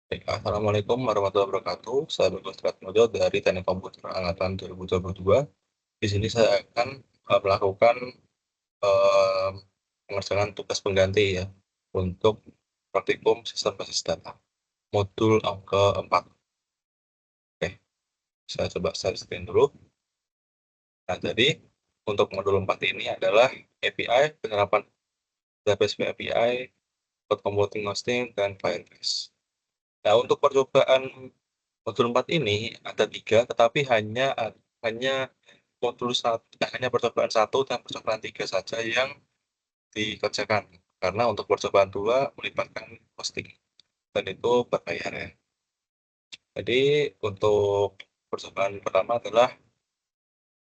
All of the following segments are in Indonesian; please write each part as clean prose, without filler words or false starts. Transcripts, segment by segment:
Assalamualaikum warahmatullahi wabarakatuh. Saya Bagus Ratmojo dari Teknik Komputer Angkatan 2022. Di sini saya akan melakukan eh, pengerjaan tugas pengganti ya untuk praktikum sistem basis data modul keempat. Oke, saya coba share screen dulu. Nah, jadi untuk modul 4 ini adalah API, penerapan database API, cloud computing hosting, dan Firebase. Nah, untuk percobaan modul 4 ini ada 3, tetapi hanya modul hanya percobaan 1 dan percobaan 3 saja yang dikerjakan. Karena untuk percobaan 2 melibatkan hosting dan itu berbayar ya. Jadi untuk percobaan pertama adalah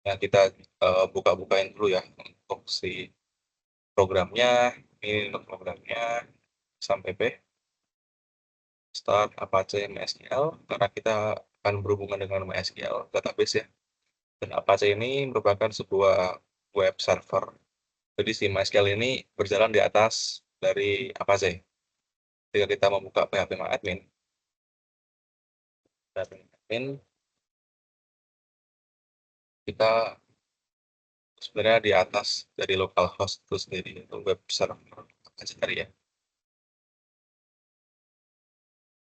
ya kita buka-bukain dulu ya untuk si programnya. Ini untuk programnya sampai start Apache MySQL karena kita akan berhubungan dengan MySQL database ya. Dan Apache ini merupakan sebuah web server. Jadi si MySQL ini berjalan di atas dari Apache. Ketika kita membuka php-admin, kita sebenarnya di atas dari localhost itu sendiri, itu web server Apache tadi ya.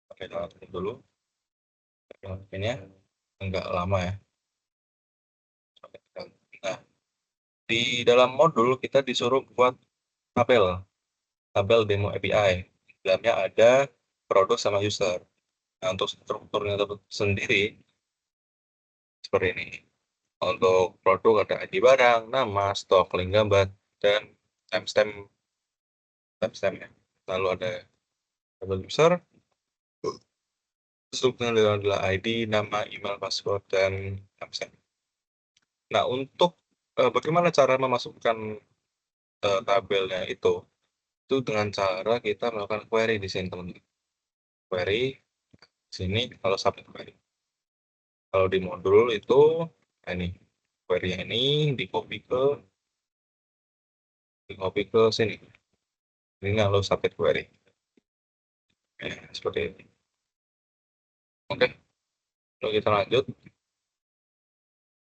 Oke, kita tutup dulu php-adminnya, enggak lama ya. Nah, di dalam modul kita disuruh buat tabel demo API. Di dalamnya ada produk sama user. Nah, untuk strukturnya sendiri seperti ini. Untuk produk ada ID barang, nama, stok, link gambar, dan timestamp ya. Lalu ada label user, strukturnya adalah ID, nama, email, password, dan timestamp. Nah, untuk bagaimana cara memasukkan tabelnya itu dengan cara kita melakukan query di sini teman-teman. Query sini kalau submit query. Kalau di modul itu ini query ini di copy ke sini. Ini lalu submit query. Seperti ini. Oke, lalu kita lanjut.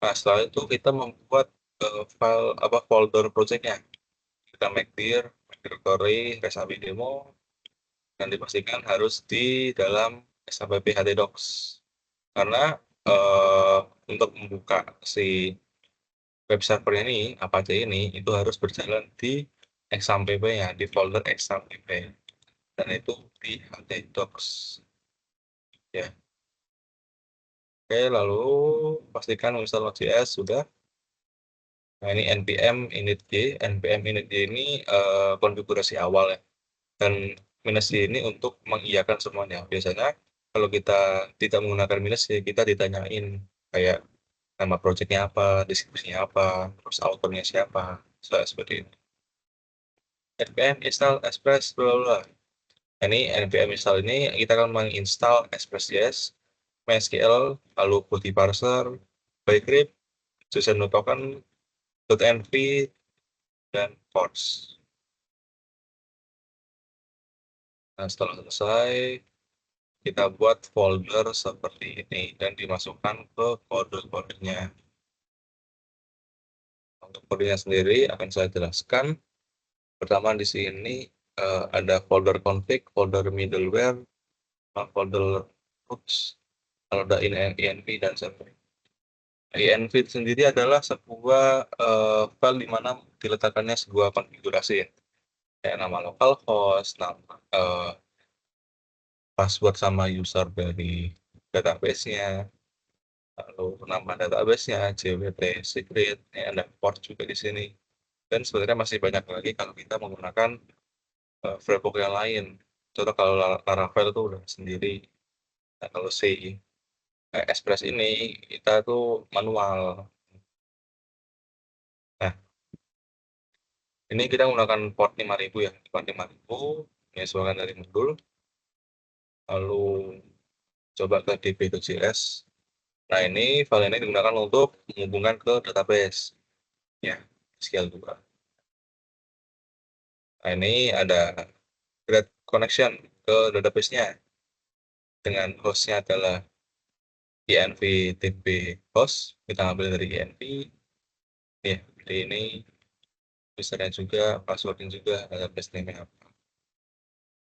Nah, setelah itu kita membuat file folder projectnya. Kita make dir, directory, resapi demo, dan dipastikan harus di dalam SAPP htdocs. Karena untuk membuka si web server ini, Apache ini, itu harus berjalan di XAMPP-nya, di folder XAMPP. Dan itu di htdocs. Ya. Oke, lalu pastikan install Node.js sudah. Nah, ini npm initj. npm initj ini konfigurasi awal ya. Dan minus -j ini untuk mengiyakan semuanya. Biasanya kalau kita tidak menggunakan minus -j, kita ditanyain kayak nama projectnya apa, deskripsinya apa, terus autornya siapa, seperti itu. npm install express, bla bla. Ini npm install ini kita akan menginstal express.js, MySQL, lalu body parser, bcrypt, JSON token, .env, dan ports. Nah, setelah selesai, kita buat folder seperti ini dan dimasukkan ke folder-foldernya. Untuk foldernya sendiri akan saya jelaskan. Pertama di sini ada folder config, folder middleware, folder roots, kalau ada env dan server. Env sendiri adalah sebuah file di mana diletakkannya sebuah konfigurasi ya. Kayak nama localhost, nama password sama user dari database-nya, lalu nama database-nya, JWT, secret, ya, ada port juga di sini. Dan sebenarnya masih banyak lagi kalau kita menggunakan framework yang lain. Contoh kalau Laravel itu udah sendiri. Nah, kalau si Express ini kita tuh manual. Nah, ini kita menggunakan port 5000 ya. Port 5000 menyesuaikan dari modul. Lalu coba ke db.js. Nah, ini file ini digunakan untuk menghubungkan ke database. Ya, SQL juga. Nah, ini ada create connection ke database-nya. dengan hostnya adalah env tb host, kita ambil dari env ya, di ini usernya juga, passwordnya juga, database name apa.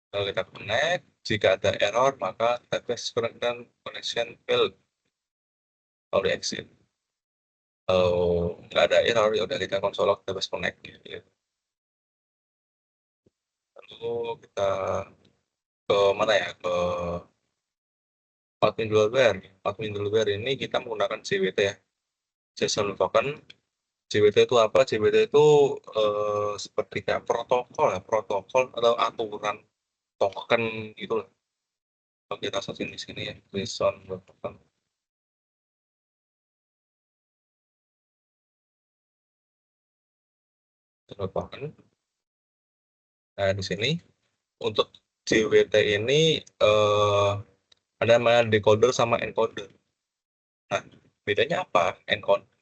Kalau kita connect, jika ada error maka database connection failed, kalau di exit. Kalau nggak ada error ya udah kita console log database connect gitu. Lalu kita ke mana ya, ke admin middleware ini kita menggunakan JWT ya, JSON token. JWT itu apa? JWT itu seperti kayak protokol atau aturan token gitu lah. Kalau kita searching di sini ya, JSON token. Token. Nah di sini untuk JWT ini ada namanya decoder sama encoder. Nah bedanya apa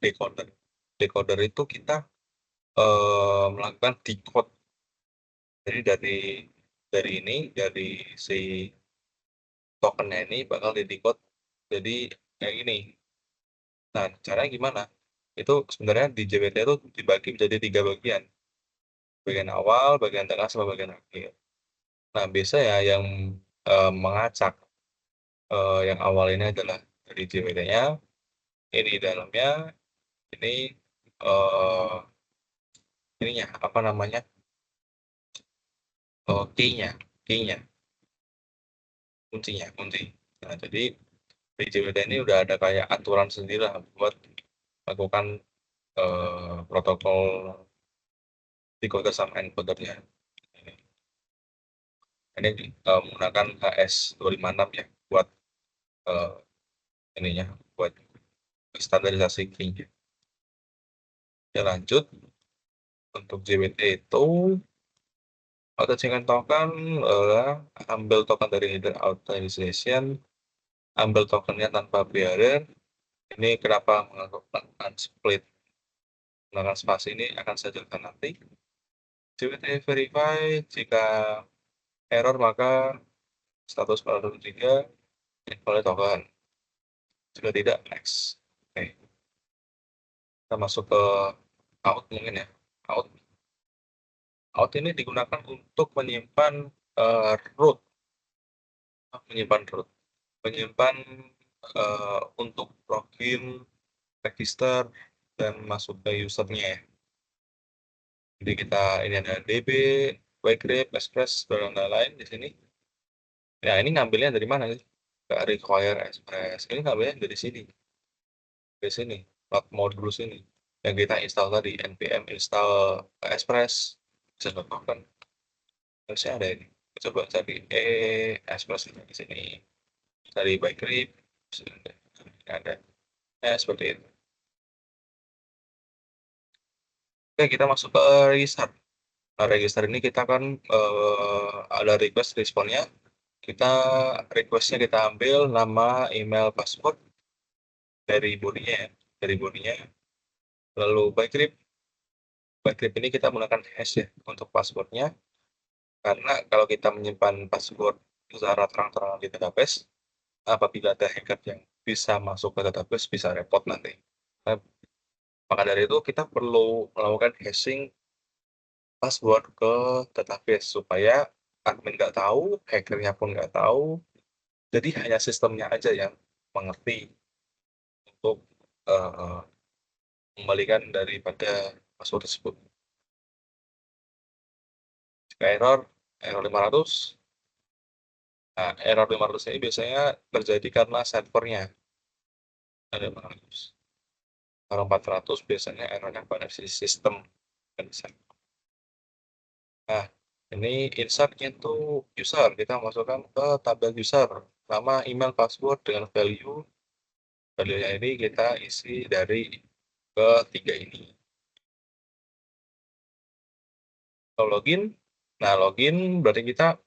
decoder? Decoder itu kita melakukan decode. Jadi dari si tokennya ini bakal di decode jadi kayak gini. Nah caranya gimana? Itu sebenarnya di JWT itu dibagi menjadi 3 bagian. Bagian awal, bagian tengah, sama bagian akhir. Nah biasa ya yang mengacak yang awal ini adalah dari JWT-nya, ini di dalamnya, ini eh, ininya apa namanya, key-nya, kunci. Nah jadi di JWT ini udah ada kayak aturan sendiri lah buat melakukan protokol decoder sama encodernya. Ini menggunakan HS256 ya buat eh, ininya, buat standarisasi key-nya. Ya lanjut, untuk JWT itu authentication token, ambil token dari hidden authorization, ambil tokennya tanpa barrier. Ini kenapa menggunakan split, menggunakan spasi ini akan saya jelaskan nanti. JWT verify, jika error maka status 403 invalid token. Jika tidak, next. Oke, kita masuk ke out mungkin ya. Out. Out ini digunakan untuk menyimpan root, menyimpan untuk login, register, dan masuk ke usernya ya. Jadi kita ini ada DB, Ygrip, Express, dan lain-lain di sini. Ya ini ngambilnya dari mana sih? Nggak require Express. Ini ngambilnya dari sini. Dari sini. Not module sini. Yang kita install tadi, npm install Express. Bisa token. Harusnya ada ini. Coba cari Express di sini. Cari Ygrip. Ada. Ya seperti itu. Oke, kita masuk ke register. Nah, register ini kita kan ada request responnya. Kita requestnya kita ambil nama, email, password dari bodinya ya, dari bodinya. Lalu Backrip ini kita menggunakan hash ya untuk passwordnya, karena kalau kita menyimpan password secara terang-terangan di database, apabila ada hacker yang bisa masuk ke database bisa repot nanti. Nah, maka dari itu kita perlu melakukan hashing password ke database supaya admin nggak tahu, hackernya pun nggak tahu, jadi hanya sistemnya aja yang mengerti untuk uh, mengembalikan daripada password tersebut. Jika error 500. Nah, error 500 ini biasanya terjadi karena servernya ada 500. Kalau 400 biasanya errornya pada sisi sistem. Nah, ini insert into user. Kita masukkan ke tabel user. Nama, email, password dengan value. Value-nya ini kita isi dari ketiga ini. Kalau login, nah login berarti kita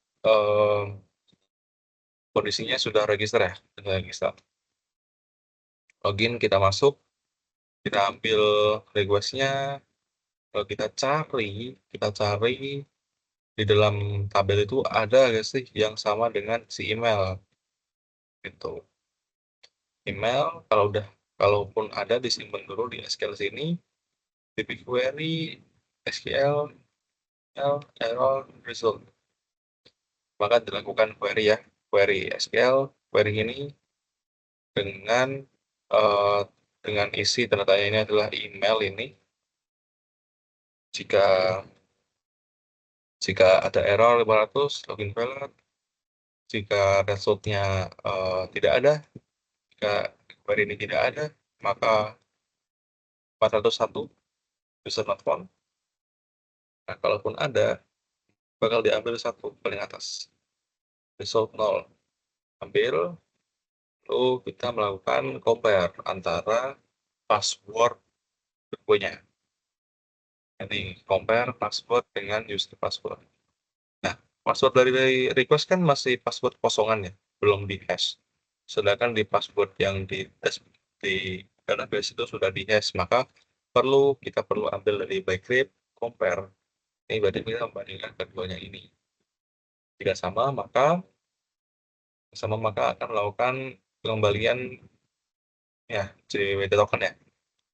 kondisinya sudah register ya, sudah register. Login, kita masuk, kita ambil request-nya, kalau kita cari di dalam tabel itu ada nggak sih yang sama dengan si email. Itu email kalaupun ada disimpan dulu di SQL sini, di BigQuery, SQL, error, result. Maka dilakukan query ya, query SQL, query ini dengan uh, dengan isi tanda tanya ini adalah email ini. Jika ada error 500, login failed. Jika resultnya tidak ada, jika query ini tidak ada, maka 401 user not found. Nah, kalaupun ada, bakal diambil satu paling atas. Result 0. Ambil, lalu kita melakukan compare antara password keduanya. Jadi compare password dengan user password. Nah, password dari request kan masih password kosongan ya, belum di hash. Sedangkan di password yang di database itu sudah di hash, maka kita perlu ambil dari bcrypt compare. Ini berarti kita membandingkan keduanya ini. Jika sama maka akan melakukan pengembalian ya JWT token ya.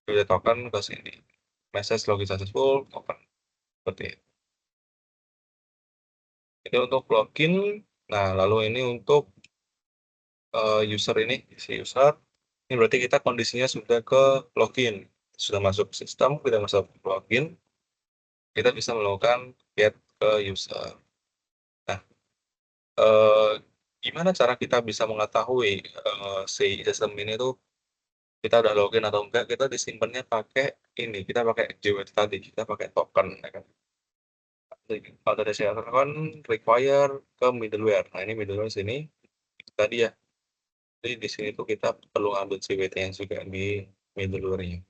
JWT token ke sini. Message login successful token seperti itu. Ini untuk login. Nah, lalu ini untuk user ini, si user. Ini berarti kita kondisinya sudah ke login. Sudah masuk sistem, kita masuk login. Kita bisa melakukan get ke user. Nah, gimana cara kita bisa mengetahui si sistem ini tuh kita udah login atau enggak? Kita disimpannya pakai ini, kita pakai JWT tadi, kita pakai token, ya kan? Kalau dari saya kan require ke middleware. Nah, ini middleware sini tadi ya. Jadi di sini tuh kita perlu ambil JWT yang juga di middleware-nya.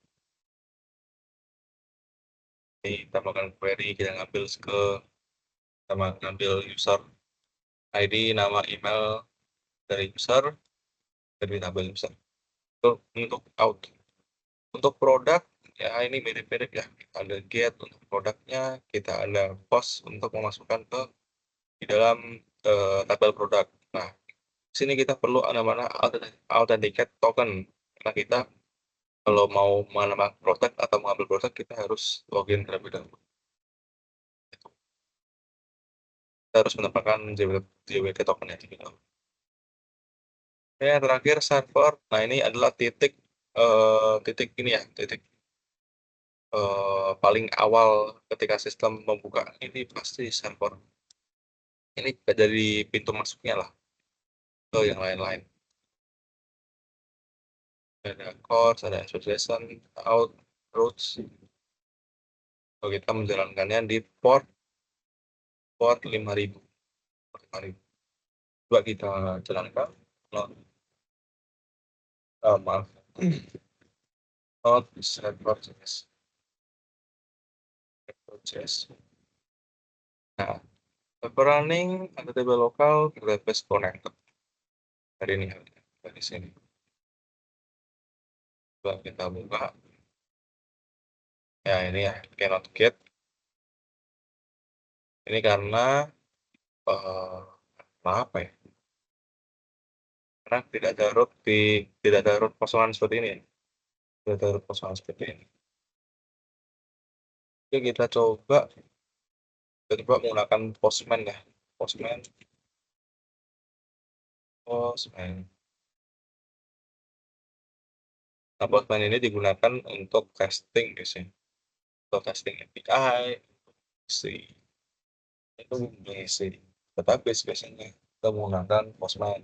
Jadi kita melakukan query, kita ngambil user ID, nama, email dari user, dari tabel user. Untuk out, untuk produk ya ini mirip-mirip ya. Kita ada get untuk produknya, kita ada post untuk memasukkan di dalam tabel produk. Nah, sini kita perlu namanya authenticate token. Karena kita kalau mau menambah produk atau mengambil produk kita harus login terlebih dahulu. Kita harus menambahkan JWT token ya. Yang terakhir server. Nah, ini adalah titik ini ya, titik paling awal ketika sistem membuka. Ini pasti server. Ini dari pintu masuknya lah ke yang lain-lain. Ada course, ada association, out, routes. Kalau kita menjalankannya di port 5000. Coba kita jalankan. Maaf. Not server JS. Nah, server running, ada table lokal, database connected. Dari ini, dari sini. Coba kita buka. Ya, ini ya, cannot get. Ini karena apa ya? Karena tidak ada root kosongan seperti ini. Tidak ada root kosongan seperti ini. Oke, kita coba menggunakan Postman ya. Postman. Nah, Postman ini digunakan untuk testing guys ya. Untuk testing API, itu mengisi database biasanya kita menggunakan Postman.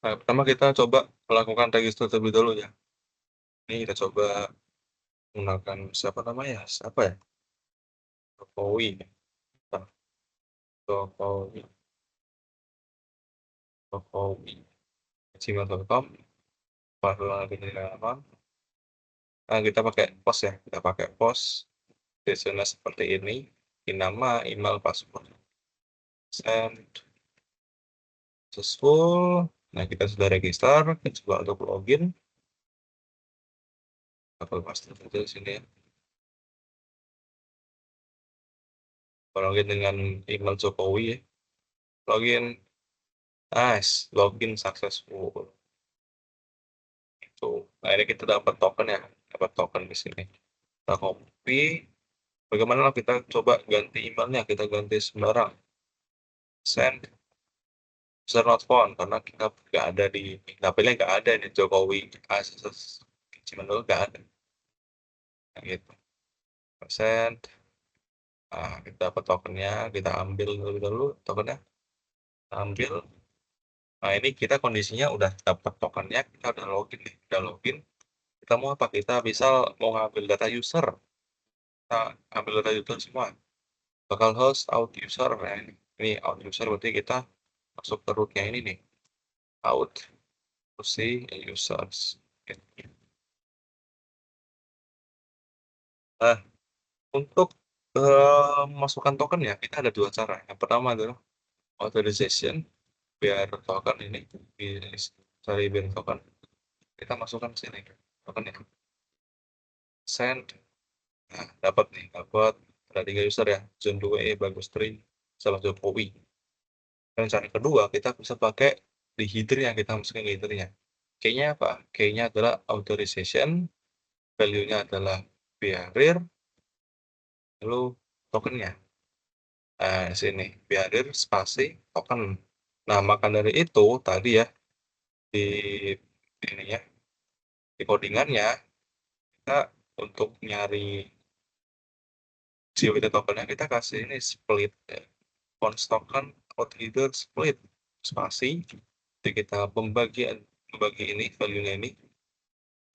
Nah, pertama kita coba melakukan register terlebih dahulu ya. Ini kita coba menggunakan siapa namanya? Siapa ya? Jokowi. Nah, Jokowi. gmail.com. Nah, kita pakai post ya. Kita pakai post. Biasanya seperti ini. Di nama, email, password. Send. Successful. Nah, kita sudah register. Kita coba untuk login. Apa pasti di sini ya. login dengan email Jokowi ya. Login, nice, login successful. Itu. Nah, ini kita dapat token ya, dapat token di sini. Kita copy. Bagaimana kalau kita coba ganti emailnya, kita ganti sembarang. Send, user not found, karena kita nggak ada di, dapilnya nggak ada di Jokowi Access Gmail dulu nggak ada. Nah, gitu. Send, nah, kita dapat tokennya, kita ambil dulu tokennya, kita ambil. Nah, ini kita kondisinya udah dapat tokennya, kita udah login nih, udah login. Kita mau apa? Kita bisa mau ngambil data user, kita ambil data user semua. Bakal host out user, nah ini out user berarti kita masuk ke rootnya ini nih, out to see users. Nah, untuk masukkan token ya, kita ada dua cara. Yang pertama adalah authorization, biar token ini cari biar token. Kita masukkan sini tokennya. Send. Nah, dapat nih, dapat ada 3 user ya, John 2E, Bagus Tri, sama Jokowi. Dan cara kedua, kita bisa pakai di header yang kita masukin ke headernya. Key-nya apa? Key-nya adalah authorization, value-nya adalah bearer, lalu tokennya. Nah, sini, bearer, spasi, token. Nah, maka dari itu, tadi ya, di ini ya, di codingannya, kita untuk nyari CWT tokennya, kita kasih ini split ya. Const token, out header, split, spasi. Jadi kita membagi ini, value-nya ini,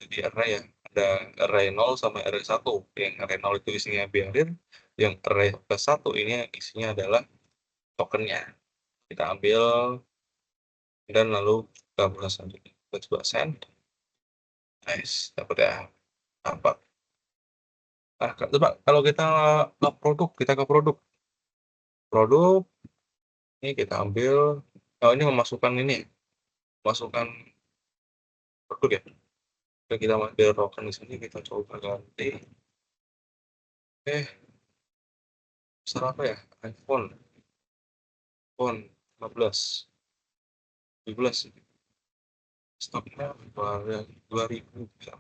jadi array ya, ada array 0 sama array 1. Yang array 0 itu isinya bearer, yang array plus 1 ini isinya adalah tokennya. Kita ambil dan lalu kita proses selanjutnya. Kita coba send. Nice, dapat ya. Dapat. Nah, coba kalau kita ke produk, kita ke produk. Produk, ini kita ambil, oh ini memasukkan ini, masukkan produk ya. Oke, kita ambil token di sini, kita coba ganti. Besar apa ya? iPhone 15, 17. Stoknya 2000 ya.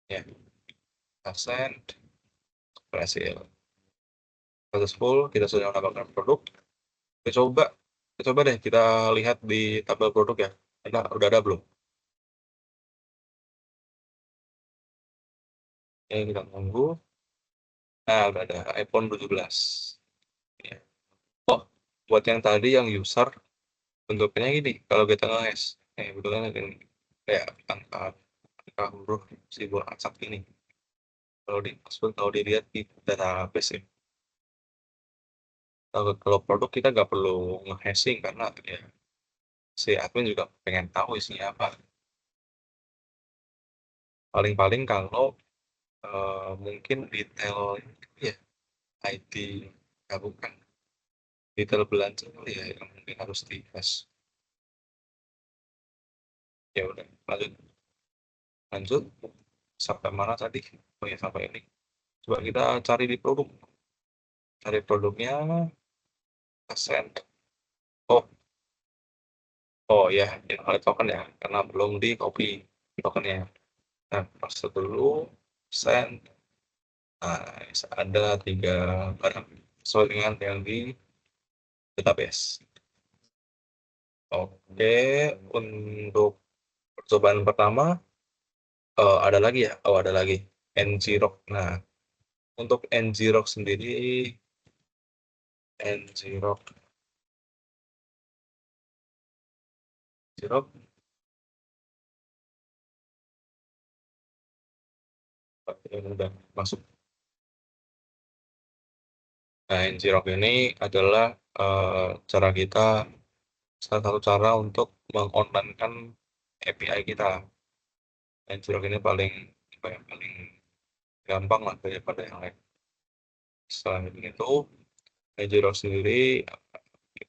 Ya, kita send, berhasil. Successful, kita sudah mendapatkan produk. Kita coba, deh, kita lihat di tabel produk ya. Udah ada belum? Ya, kita tunggu. Nah, udah ada iPhone 17. Ya. Oh, buat yang tadi yang user, bentuknya gini. Kalau kita nge-hash, bentuknya ini kayak angka huruf simbol acak ini. Kalau dilihat di database ya. Kalau produk kita nggak perlu nge-hashing karena ya si admin juga pengen tahu isinya apa. Paling-paling kalau mungkin detail ya ID, ya bukan detail belanja kali ya yang mungkin harus di-hash. Ya udah, lanjut sampai mana tadi? Oh ya, sampai ini. Coba kita cari di produk. Cari produknya, send. Oh, oh ya, invalid token ya, karena belum di copy tokennya. Nah, paste dulu, send. Nah, ada 3 barang sesuai dengan yang di database. Oke, untuk percobaan pertama ada lagi ya? Oh, ada lagi. Ngrok. Nah, untuk Ngrok sendiri, Ngrok, Ngrok, yang udah masuk. Nah, Ngrok ini adalah cara kita, salah satu cara untuk mengonlinekan API kita. Ngrok ini paling paling gampang lah daripada yang lain. Selain itu, Ngrok sendiri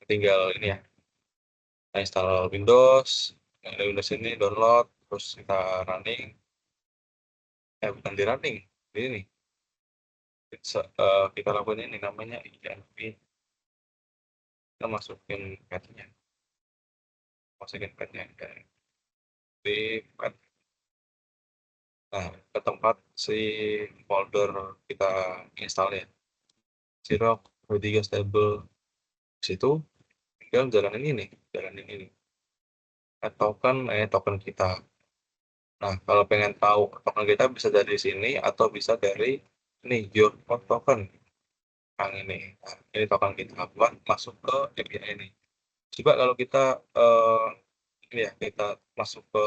tinggal ini ya, install Windows, dari Windows ini download, terus kita running, bukan di running, ini nih, kita lakukan ini namanya INV. Kita masukin petnya di pet. Nah, ke tempat si folder kita install ya. Xerox V3 stable. Situ tinggal jalanin ini. Add token kita. Nah, kalau pengen tahu token kita bisa dari sini atau bisa dari ini your token. Yang ini. Nah, ini token kita buat masuk ke API ini. Coba kalau kita ini ya, kita masuk ke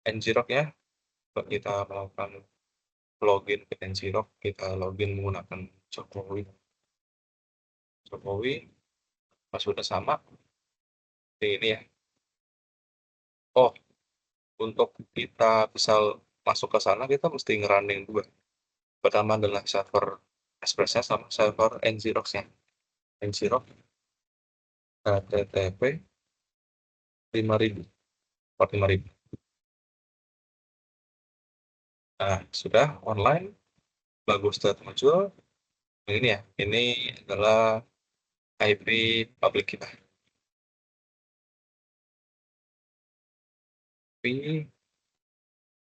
Ngrok ya. Kita melakukan login ke Ngrok, kita login menggunakan Jokowi. Pas sudah sama, ini ya. Oh, untuk kita bisa masuk ke sana, kita mesti ngerunning dua. Pertama adalah server Express-nya sama server Ngrok-nya. Ngrok HTTP 5000, port 5000. Nah, sudah online, bagus sudah muncul. Ini ya, ini adalah IP public kita.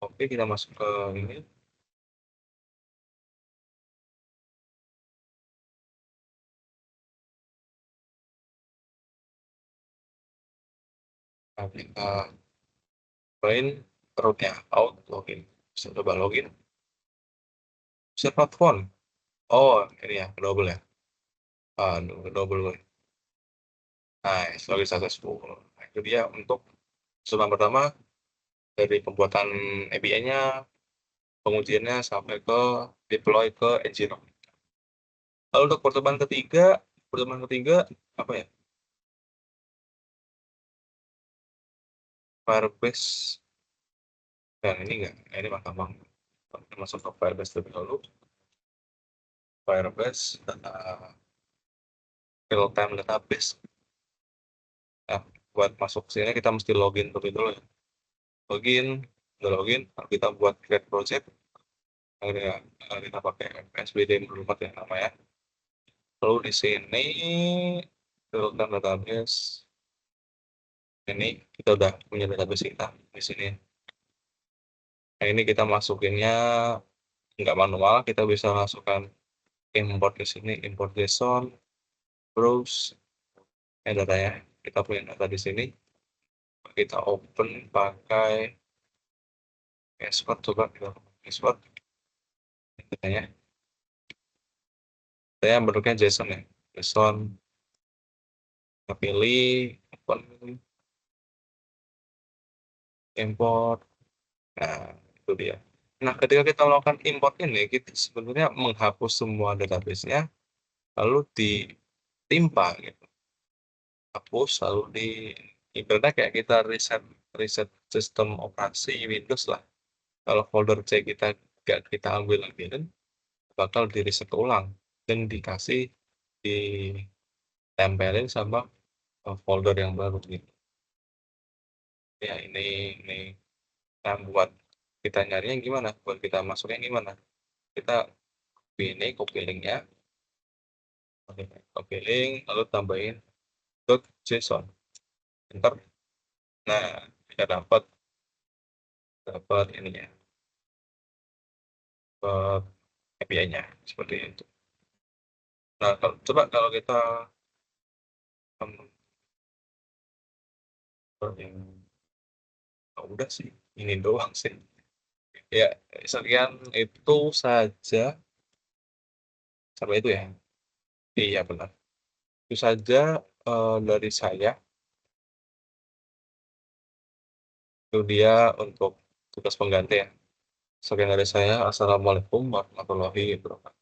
Oke, kita masuk ke ini. Nah, kita main rootnya out login. Bisa coba login. Smartphone. Oh, ini ya, double ya. Double. Nice, login successful. Nah, itu dia untuk percobaan pertama dari pembuatan API-nya, pengujiannya sampai ke deploy ke Nginx. Lalu untuk percobaan ketiga apa ya? Firebase. Dan ini enggak, ini mah gampang. Kita masuk ke Firebase terlebih dahulu. Firebase real time database. Nah, buat masuk sini kita mesti login terlebih dulu ya. Udah login, kita buat create project. Akhirnya kita pakai SBD berempat ya namanya. Lalu di sini real time database. Ini kita udah punya database kita di sini. Nah, ini kita masukinnya nggak manual, kita bisa masukkan import ke sini, import JSON, browse, datanya. Kita punya data di sini. Kita open pakai export, coba kita export datanya. Saya bentuknya JSON ya. JSON, kita pilih, open, import. Nah, itu dia. Nah, ketika kita melakukan import ini, kita sebenarnya menghapus semua database-nya, lalu ditimpa gitu. Hapus, lalu ibaratnya kayak kita reset sistem operasi Windows lah. Kalau folder C kita nggak kita ambil lagi, kan bakal di reset ulang dan ditempelin sama folder yang baru gitu. Ya ini nah buat kita nyarinya gimana? Buat kita masuknya gimana? Kita copy linknya, copy link, lalu tambahin .json. Enter. Nah, kita dapat ini ya, API-nya seperti itu. Nah, coba kalau kita yang udah sih, ini doang sih. Ya, sekian itu saja. Sampai itu ya. Iya benar. Itu saja dari saya. Itu dia untuk tugas pengganti ya. Sekian dari saya. Assalamualaikum warahmatullahi wabarakatuh.